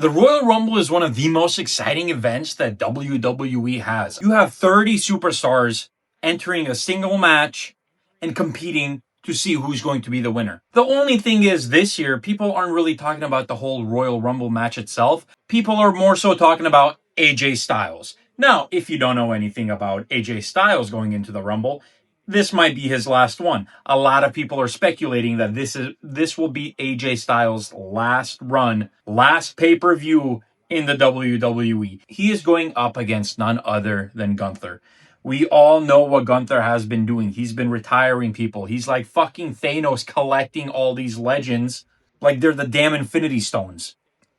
The Royal Rumble is one of the most exciting events that WWE has. You have 30 superstars entering a single match and competing to see who's going to be the winner. The only thing is this year, people aren't really talking about the whole Royal Rumble match itself. People are more so talking about AJ Styles. Now, if you don't know anything about AJ Styles going into the Rumble, this might be his last one. A lot of people are speculating that this will be AJ Styles' last run, last pay-per-view in the WWE. He is going up against none other than Gunther. We all know what Gunther has been doing. He's been retiring people. He's like fucking Thanos collecting all these legends like they're the damn Infinity Stones.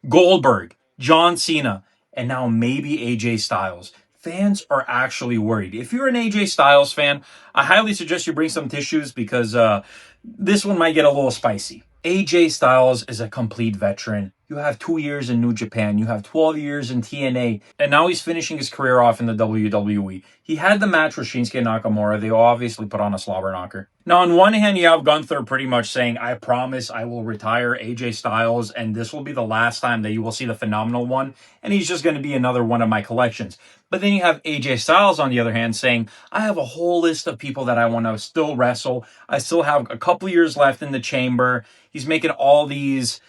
Goldberg, John Cena, and now maybe AJ Styles. Fans are actually worried. If you're an AJ Styles fan, I highly suggest you bring some tissues because this one might get a little spicy. AJ Styles is a complete veteran. You have 2 years in New Japan. You have 12 years in TNA. And now he's finishing his career off in the WWE. He had the match with Shinsuke Nakamura. They obviously put on a slobber knocker. Now, on one hand, you have Gunther pretty much saying, I promise I will retire AJ Styles, and this will be the last time that you will see the phenomenal one, and he's just going to be another one of my collections. But then you have AJ Styles, on the other hand, saying, I have a whole list of people that I want to still wrestle. I still have a couple years left in the chamber. He's making all these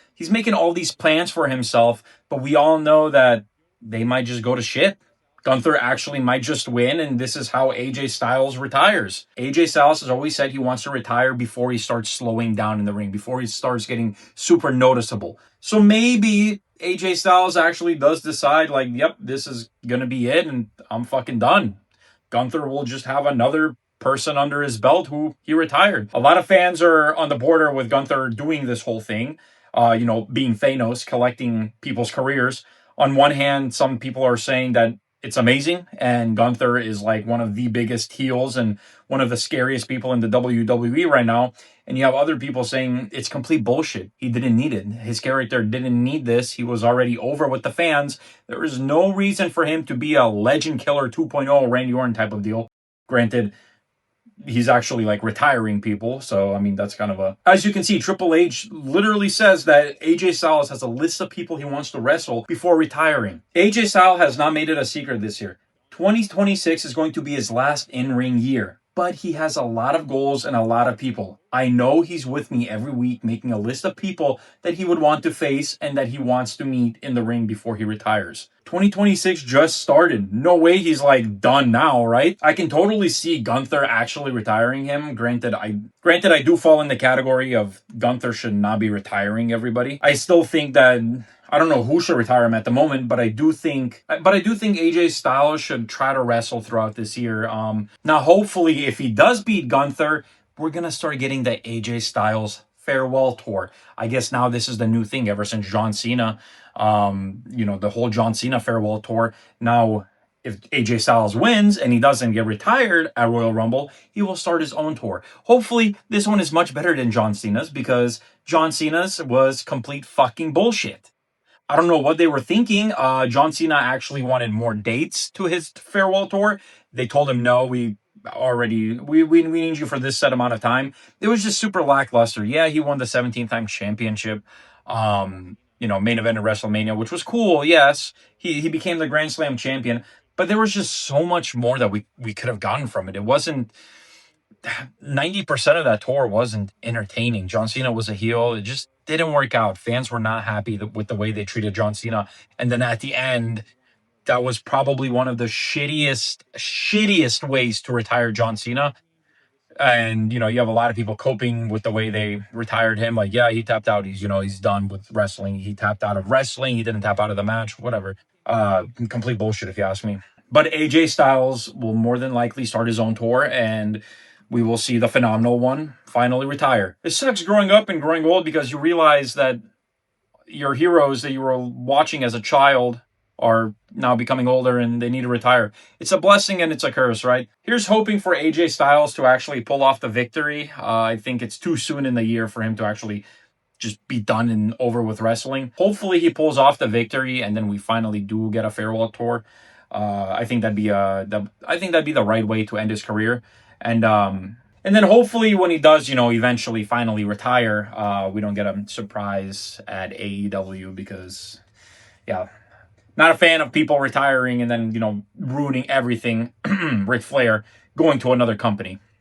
plans for himself, but we all know that they might just go to shit. Gunther actually might just win, and this is how AJ Styles retires. AJ Styles has always said he wants to retire before he starts slowing down in the ring, before he starts getting super noticeable. So maybe AJ Styles actually does decide, like, yep, this is going to be it, and I'm fucking done. Gunther will just have another person under his belt who he retired. A lot of fans are on the border with Gunther doing this whole thing, being Thanos, collecting people's careers. On one hand, some people are saying that it's amazing, and Gunther is like one of the biggest heels and one of the scariest people in the WWE right now. And you have other people saying it's complete bullshit. He didn't need it. His character didn't need this. He was already over with the fans. There is no reason for him to be a legend killer 2.0 Randy Orton type of deal. Granted, he's actually like retiring people. So, I mean, that's kind of as you can see, Triple H literally says that AJ Styles has a list of people he wants to wrestle before retiring. AJ Styles has not made it a secret this year. 2026 is going to be his last in-ring year, but he has a lot of goals and a lot of people. I know he's with me every week making a list of people that he would want to face and that he wants to meet in the ring before he retires. 2026 just started. No way he's like done now, right? I can totally see Gunther actually retiring him. Granted, I do fall in the category of Gunther should not be retiring everybody. I still think that I don't know who should retire him at the moment, but I do think AJ Styles should try to wrestle throughout this year. Now, hopefully, if he does beat Gunther, we're gonna start getting the AJ Styles farewell tour. I guess now this is the new thing ever since John Cena, the whole John Cena farewell tour. Now, if AJ Styles wins and he doesn't get retired at Royal Rumble, he will start his own tour. Hopefully, this one is much better than John Cena's because John Cena's was complete fucking bullshit. I don't know what they were thinking. John Cena actually wanted more dates to his farewell tour. They told him, no, we need you for this set amount of time. It was just super lackluster. Yeah, he won the 17th time championship, main event at WrestleMania, which was cool. Yes, he became the Grand Slam champion, but there was just so much more that we could have gotten from it. It wasn't 90% of that tour wasn't entertaining. John Cena was a heel. It just didn't work out. Fans were not happy with the way they treated John Cena. And then at the end, that was probably one of the shittiest ways to retire John Cena. And, you have a lot of people coping with the way they retired him. Like, yeah, he tapped out. He's done with wrestling. He tapped out of wrestling. He didn't tap out of the match, whatever. Complete bullshit if you ask me. But AJ Styles will more than likely start his own tour, and we will see the phenomenal one finally retire. It sucks growing up and growing old because you realize that your heroes that you were watching as a child are now becoming older and they need to retire. It's a blessing and it's a curse, right? Here's hoping for AJ Styles to actually pull off the victory. I think it's too soon in the year for him to actually just be done and over with wrestling. Hopefully he pulls off the victory and then we finally do get a farewell tour. I think that'd be the right way to end his career. And then hopefully when he does, eventually finally retire, we don't get a surprise at AEW because, Yeah. Not a fan of people retiring and then, ruining everything. Ric Flair going to another company.